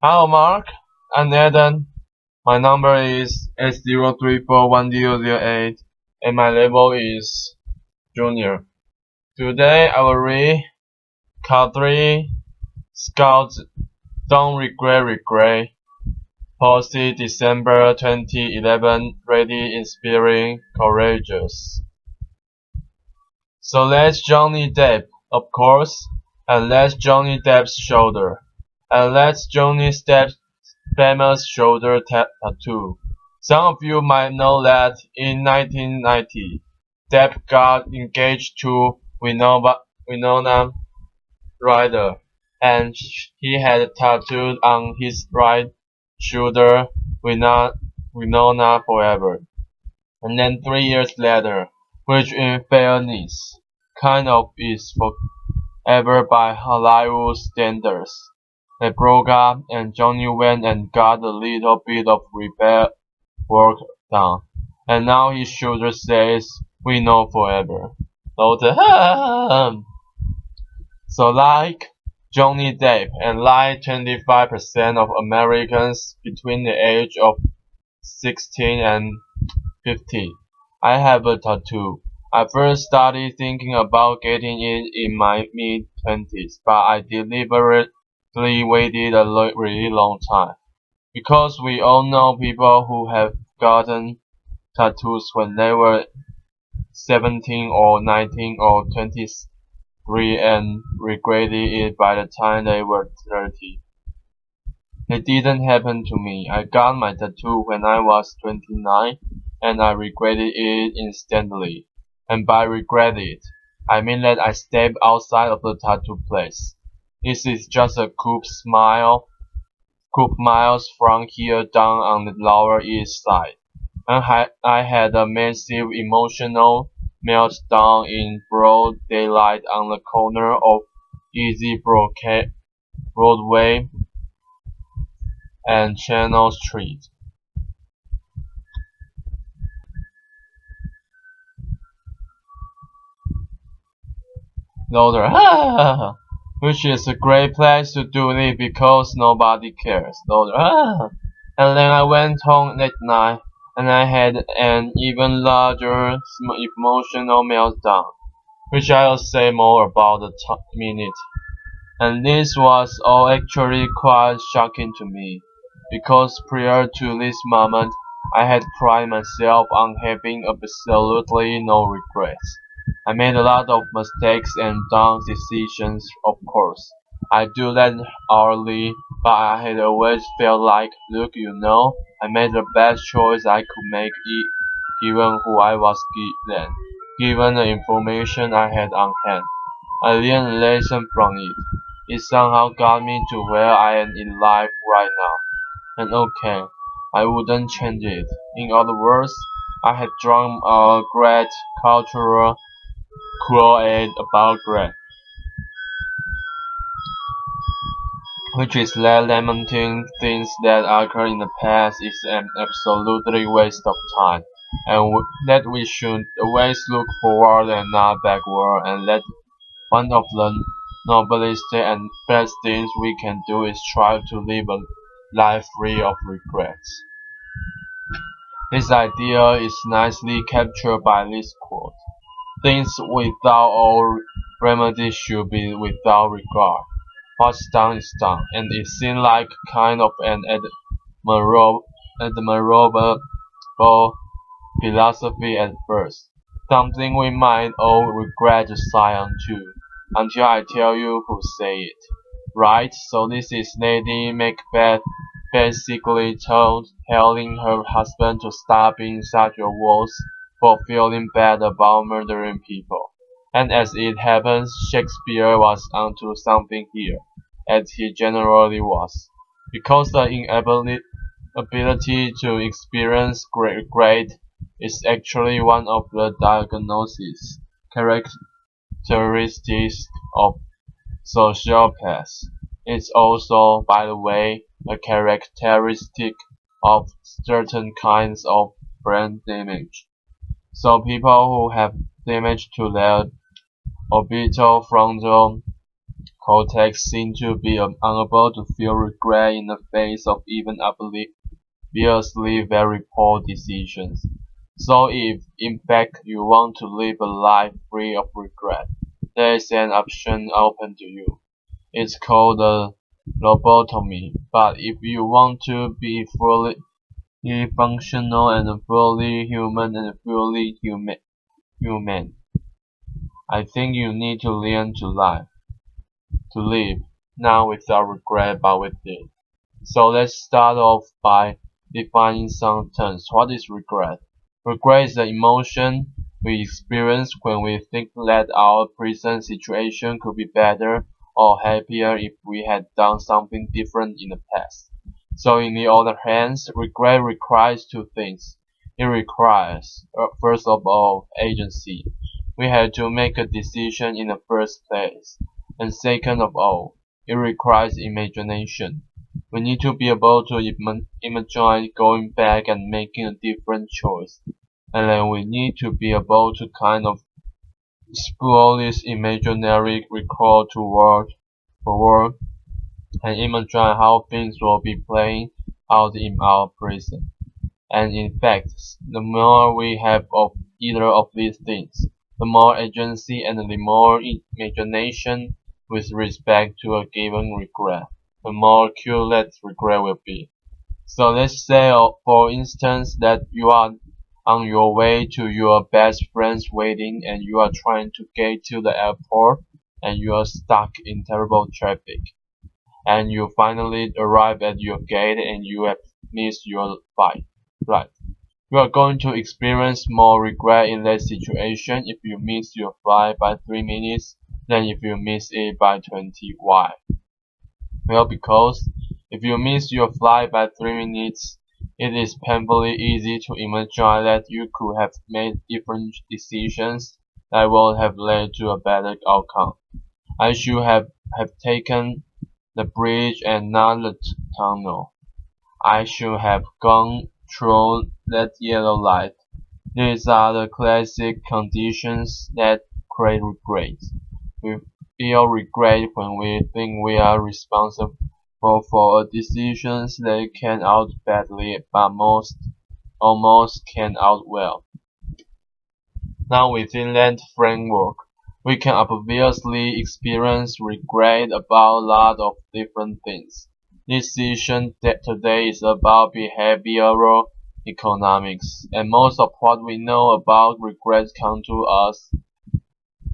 Hello, Mark. I'm Eden. My number is 80341008, and my level is Junior. Today I will read Kathryn Schulz, Don't Regret, posted December 2011, ready, inspiring, courageous. So let's Johnny Depp, of course, and let's Johnny Depp's shoulder, and let's Johnny Depp's famous shoulder tattoo. Some of you might know that in 1990, Depp got engaged to Winona Ryder, and he had tattooed on his right shoulder Winona forever. And then 3 years later, which in fairness, kind of is forever by Hollywood standards, they broke up and Johnny went and got a little bit of repair work done. And now his shoulder says, we know forever. So like Johnny Depp and like 25% of Americans between the age of 16 and 50, I have a tattoo. I first started thinking about getting it in my mid-20s, but I deliberately waited a really long time. Because we all know people who have gotten tattoos when they were 17 or 19 or 23 and regretted it by the time they were 30. It didn't happen to me. I got my tattoo when I was 29 and I regretted it instantly. And by regretted, I mean that I stepped outside of the tattoo place. This is just a couple miles from here down on the Lower East Side. And I had a massive emotional meltdown in broad daylight on the corner of Easy Broadway and Channel Street. Louder, which is a great place to do it because nobody cares. Louder, and then I went home that night and I had an even larger emotional meltdown, which I'll say more about in a minute. And this was all actually quite shocking to me, because prior to this moment, I had prided myself on having absolutely no regrets. I made a lot of mistakes and dumb decisions, of course. I do that hourly, but I had always felt like, look, I made the best choice I could make given who I was then, given the information I had on hand. I learned a lesson from it. It somehow got me to where I am in life right now. And okay, I wouldn't change it. In other words, I had drawn a great cultural quote about regret, which is that lamenting things that occurred in the past is an absolutely waste of time, and that we should always look forward and not backward, and that one of the noblest and best things we can do is try to live a life free of regrets. This idea is nicely captured by this quote. Things without all remedy should be without regard. What's done is done, and it seemed like kind of an admirable philosophy at first. Something we might all regret to sign on to, until I tell you who say it. Right, so this is Lady Macbeth basically telling her husband to stop being such a wuss for feeling bad about murdering people. And as it happens, Shakespeare was onto something here, as he generally was. Because the inability to experience regret is actually one of the diagnosis characteristics of sociopaths. It's also, by the way, a characteristic of certain kinds of brain damage. So people who have damage to their orbitofrontal cortex seem to be unable to feel regret in the face of even obviously very poor decisions. So if, in fact, you want to live a life free of regret, there is an option open to you. It's called a lobotomy. But if you want to be fully functional and fully human and fully human, I think you need to learn to live, not without regret but with it. So let's start off by defining some terms. What is regret? Regret is the emotion we experience when we think that our present situation could be better or happier if we had done something different in the past. So in the other hand, regret requires two things. It requires, first of all, agency. We had to make a decision in the first place. And second of all, it requires imagination. We need to be able to imagine going back and making a different choice. And then we need to be able to kind of spool this imaginary recall forward and imagine how things will be playing out in our present. And in fact, the more we have of either of these things, the more agency and the more imagination with respect to a given regret, the more acute that regret will be. So let's say, for instance, that you are on your way to your best friend's wedding and you are trying to get to the airport and you are stuck in terrible traffic. And you finally arrive at your gate and you have missed your flight. You are going to experience more regret in that situation if you miss your flight by 3 minutes than if you miss it by 20. Why? Well, because if you miss your flight by 3 minutes, it is painfully easy to imagine that you could have made different decisions that would have led to a better outcome. I should have taken the bridge and not the tunnel. I should have gone through that yellow light. These are the classic conditions that create regret. We feel regret when we think we are responsible for decisions that can out badly but almost can out well. Now within that framework, we can obviously experience regret about a lot of different things. This session today is about behavioral economics, and most of what we know about regret comes to us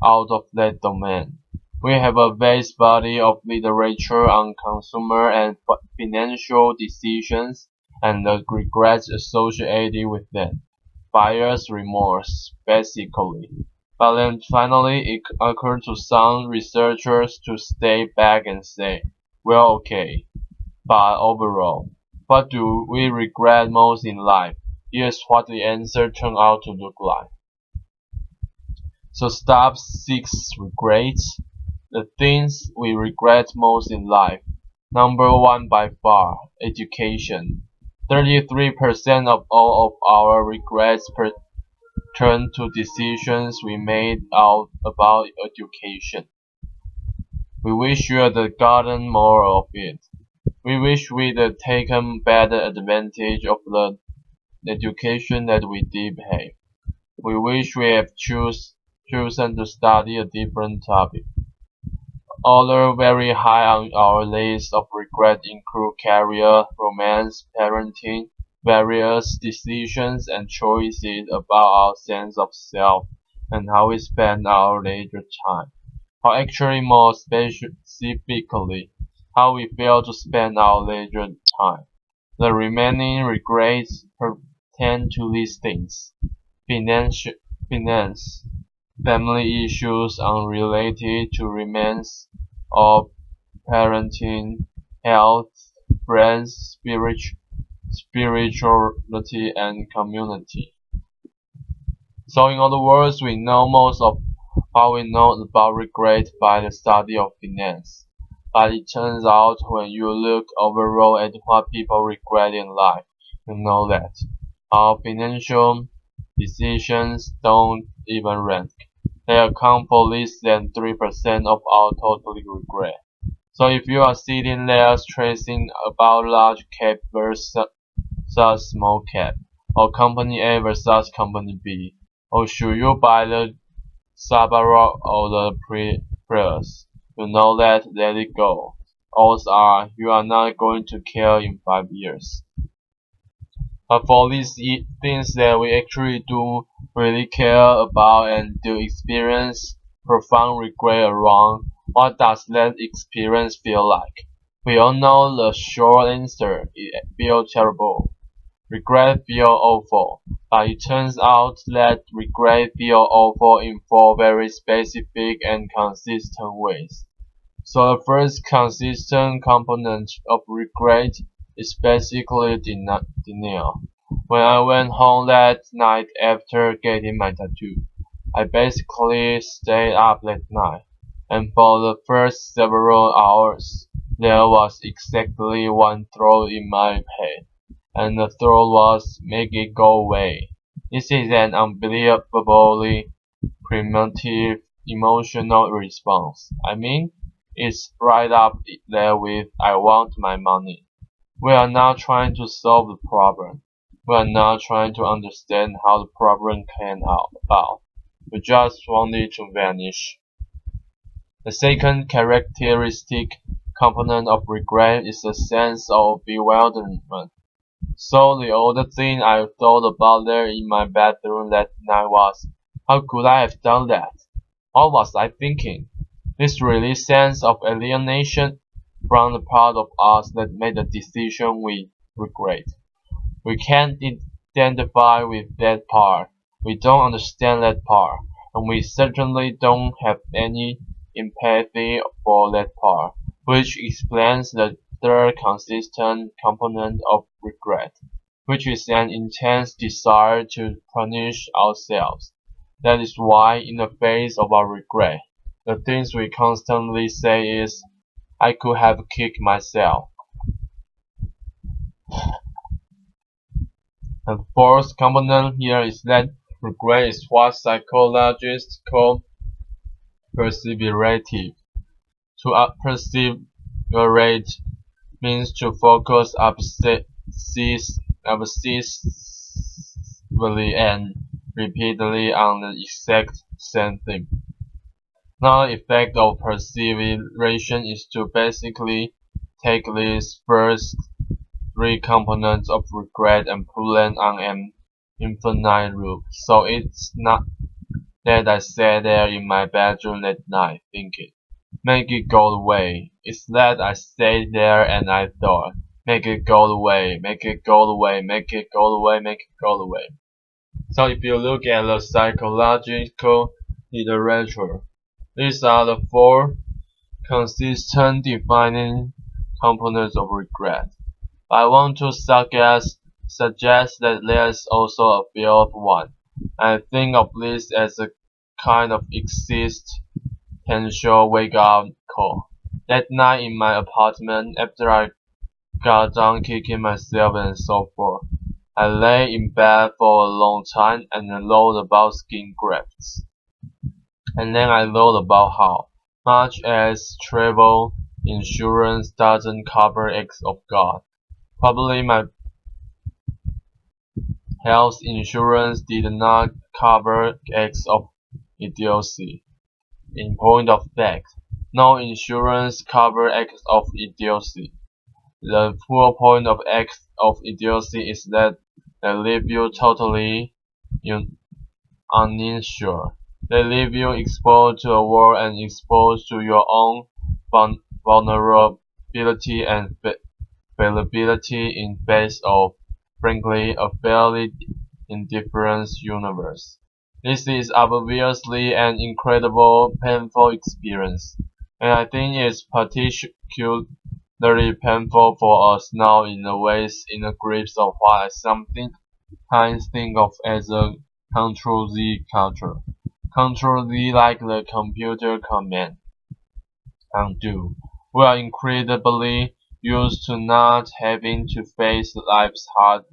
out of that domain. We have a vast body of literature on consumer and financial decisions and the regrets associated with them. Buyer's remorse, basically. But then finally it occurred to some researchers to stay back and say, well, okay, but overall, what do we regret most in life? Here's what the answer turned out to look like. So step 6, regrets. The things we regret most in life. Number 1 by far, education. 33% of all of our regrets turn to decisions we made about education. We wish we had gotten more of it. We wish we'd taken better advantage of the education that we did have. We wish we had chosen to study a different topic. Other very high on our list of regret include career, romance, parenting, various decisions and choices about our sense of self and how we spend our leisure time. Or actually more specifically, how we fail to spend our leisure time. The remaining regrets pertain to these things. Finance, family issues unrelated to romance or parenting, health, friends, spirituality, and community. So in other words, we know most of what we know about regret by the study of finance. But it turns out when you look overall at what people regret in life, you know that our financial decisions don't even rank. They account for less than 3% of our total regret. So if you are sitting there stressing about large cap versus small cap, or company A versus company B, or should you buy the Subaru or the Prius, you know that let it go. Odds are you are not going to care in 5 years. But for these things that we actually do really care about and do experience profound regret around, what does that experience feel like? We all know the short answer. It feels terrible. Regret feels awful. But it turns out that regret feels awful in 4 very specific and consistent ways. So the first consistent component of regret is basically denial. When I went home that night after getting my tattoo, I basically stayed up that night, and for the first several hours, there was exactly one thought in my head, and the thought was, make it go away. This is an unbelievably primitive emotional response. I mean, it's right up there with, I want my money. We are not trying to solve the problem. We are not trying to understand how the problem came about. We just want it to vanish. The second characteristic component of regret is a sense of bewilderment. So the only thing I thought about there in my bedroom that night was, how could I have done that? What was I thinking? This really sense of alienation from the part of us that made the decision we regret. We can't identify with that part. We don't understand that part. And we certainly don't have any empathy for that part, which explains the third consistent component of regret, which is an intense desire to punish ourselves. That is why, in the face of our regret, the things we constantly say is, I could have kicked myself. And the fourth component here is that regret is what psychologists call perseverative. To perseverate means to focus obsessively and repeatedly on the exact same thing. Now the effect of perseveration is to basically take these first 3 components of regret and put them on an infinite loop. So it's not that I sat there in my bedroom that night thinking, make it go away. It's that I stayed there and I thought, make it go away, make it go away, make it go away, make it go away. So if you look at the psychological literature, these are the 4 consistent defining components of regret. But I want to suggest that there's also a 5th one. I think of this as a kind of existential wake-up call. That night in my apartment, after I got done kicking myself and so forth, I lay in bed for a long time and I thought about skin grafts. And then I thought about how much as travel insurance doesn't cover acts of God. Probably my health insurance did not cover acts of idiocy. In point of fact, no insurance covers acts of idiocy. The full point of acts of idiocy is that they leave you totally uninsured. They leave you exposed to a world and exposed to your own vulnerability and fallibility in face of, frankly, a fairly indifferent universe. This is obviously an incredible, painful experience, and I think it's particularly painful for us now in the grips of what I sometimes think of as a Control-Z culture. Control-Z like the computer command, undo. We are incredibly used to not having to face life's hard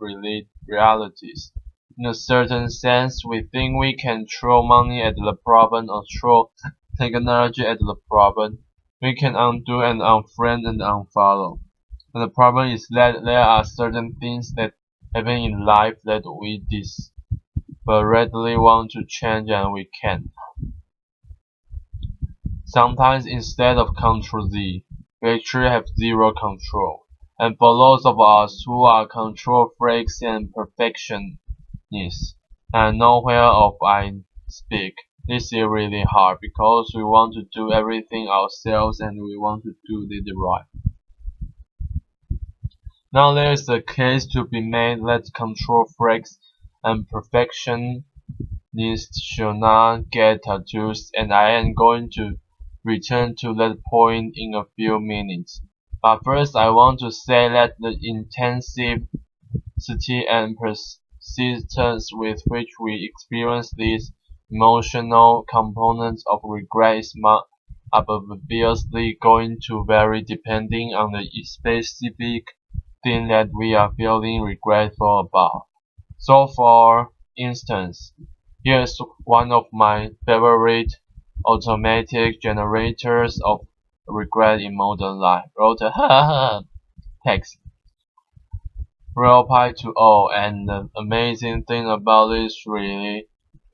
realities. In a certain sense, we think we can throw money at the problem or throw technology at the problem. We can undo and unfriend and unfollow. And the problem is that there are certain things that happen in life that we desperately want to change and we can't. Sometimes instead of Control Z, we actually have zero control. And for those of us who are control freaks and perfectionists, and know whereof I speak, this is really hard because we want to do everything ourselves and we want to do it right. Now there is a case to be made that control freaks and perfectionists should not get tattoos, and I am going to return to that point in a few minutes. But first I want to say that the intensity and persistence with which we experience these emotional components of regret is obviously going to vary depending on the specific thing that we are feeling regretful about. So for instance, here's one of my favorite automatic generators of regret in modern life. Wrote a text. Real pi to all, and the amazing thing about this really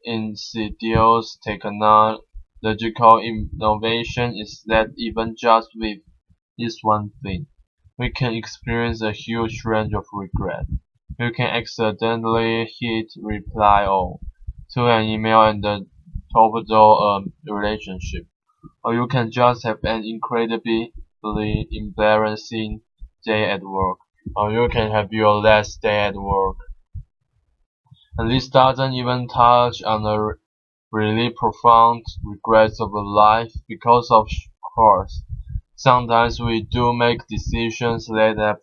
insidious technological innovation is that even just with this one thing, we can experience a huge range of regret. You can accidentally hit reply all to an email and torpedo a relationship, or you can just have an incredibly embarrassing day at work, or you can have your last day at work. And this doesn't even touch on the really profound regrets of life, because of course, sometimes we do make decisions that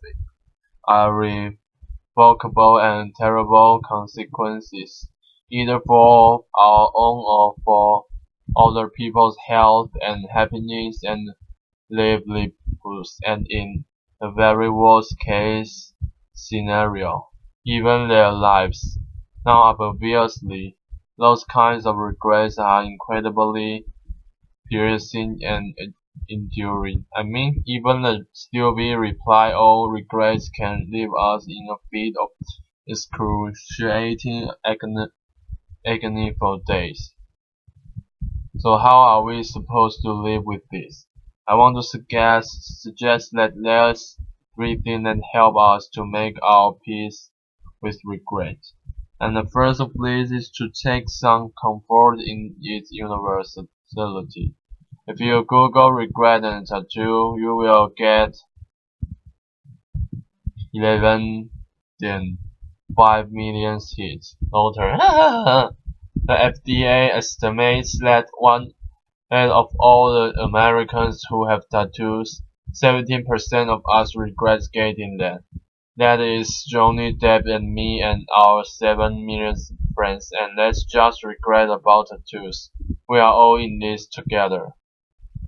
are irrevocable and terrible consequences, either for our own or for other people's health and happiness and livelihoods, and in the very worst case scenario, even their lives. Now obviously, those kinds of regrets are incredibly piercing and enduring. I mean, even the still be reply all regrets can leave us in a fit of excruciating agony for days. So how are we supposed to live with this? I want to suggest that there's three things that help us to make our peace with regret. And the first of these is to take some comfort in its universality. If you Google regret and tattoo, you will get 11.5 million hits. Noted. The FDA estimates that one out of all the Americans who have tattoos, 17% of us regret getting them. That is Johnny Depp and me and our 7 million friends, and let's just regret about tattoos. We are all in this together.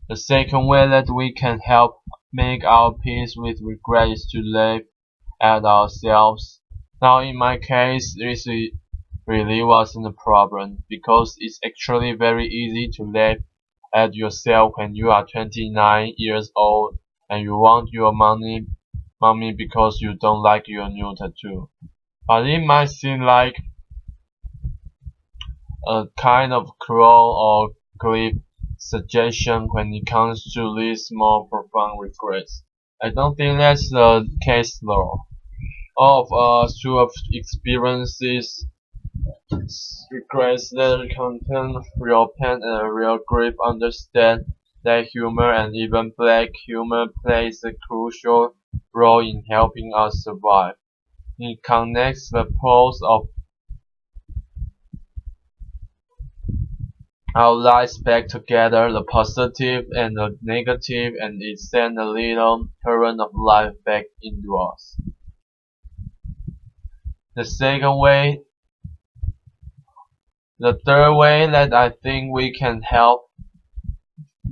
The second way that we can help make our peace with regret is to laugh at ourselves. Now in my case, this really wasn't a problem, because it's actually very easy to laugh at yourself when you are 29 years old and you want your mommy because you don't like your new tattoo. But it might seem like a kind of cruel or glib suggestion when it comes to these more profound regrets. I don't think that's the case though. All of us who have experiences regrets that contain real pain and real grief understand that humor, and even black humor, plays a crucial role in helping us survive. It connects the poles of our lives back together, the positive and the negative, and it sends a little current of life back into us. The third way that I think we can help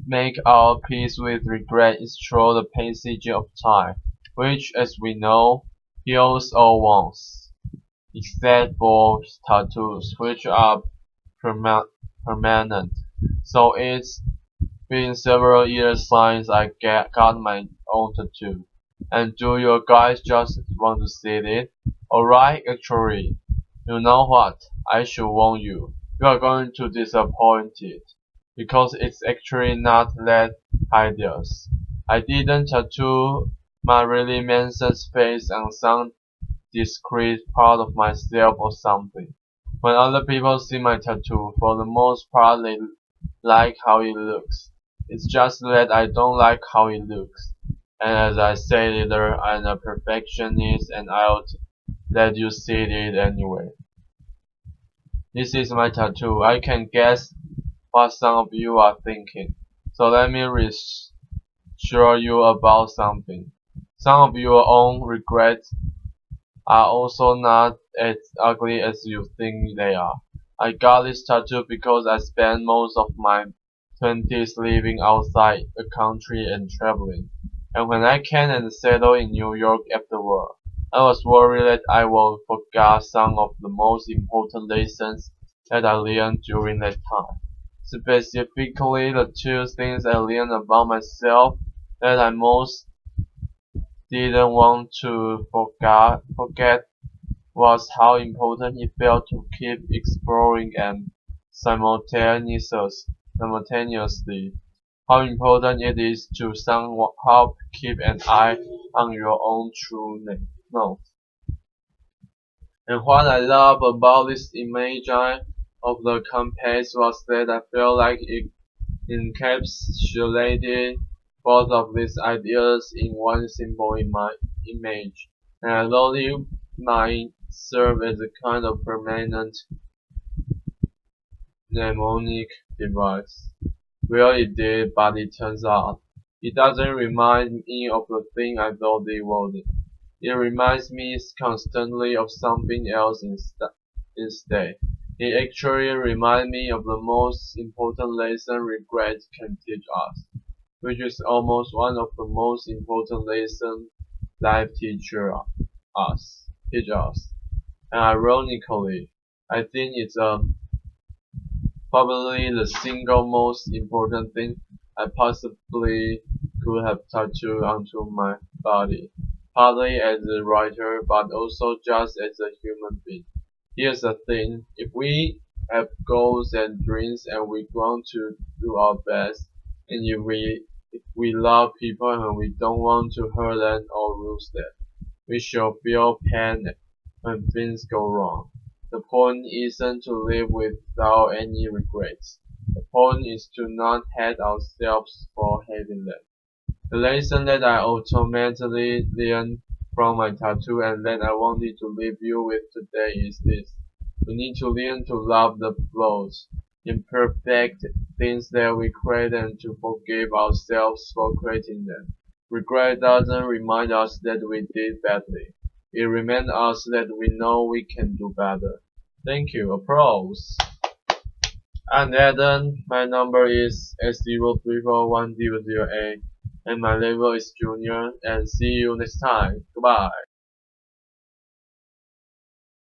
make our peace with regret is through the passage of time, which, as we know, heals all wounds, except for tattoos, which are permanent. So it's been several years since I got my own tattoo. And do you guys just want to see it? Alright, actually, you know what? I should warn you. You are going to disappoint it. Because it's actually not that hideous. I didn't tattoo Marilyn Manson's face on some discrete part of myself or something. When other people see my tattoo, for the most part they like how it looks. It's just that I don't like how it looks. And as I said later, I'm a perfectionist and I'll let you see it anyway. This is my tattoo. I can guess what some of you are thinking. So let me reassure you about something. Some of your own regrets are also not as ugly as you think they are. I got this tattoo because I spent most of my 20s living outside the country and traveling. And when I came and settled in New York afterward, I was worried that I would forget some of the most important lessons that I learned during that time. Specifically, the two things I learned about myself that I most didn't want to forget was how important it felt to keep exploring and simultaneously how important it is to somehow keep an eye on your own true north. And what I love about this image of the compass was that I felt like it encapsulated both of these ideas in one simple image, and I thought it might serve as a kind of permanent mnemonic device. Well, it did, but it turns out it doesn't remind me of the thing I thought it would. It reminds me constantly of something else instead. It actually reminds me of the most important lesson regret can teach us, which is almost one of the most important lessons life teach us. And ironically, I think it's probably the single most important thing I possibly could have tattooed onto my body, partly as a writer, but also just as a human being. Here's the thing, if we have goals and dreams and we want to do our best, and if we love people and we don't want to hurt them or lose them, we should feel pain when things go wrong. The point isn't to live without any regrets. The point is to not hate ourselves for hating them. The lesson that I ultimately learned from my tattoo and that I wanted to leave you with today is this. We need to learn to love the flaws, imperfect things that we create and to forgive ourselves for creating them. Regret doesn't remind us that we did badly. It reminds us that we know we can do better. Thank you. Applause. I'm Adam. My number is S034108 and my level is junior, and see you next time. Goodbye.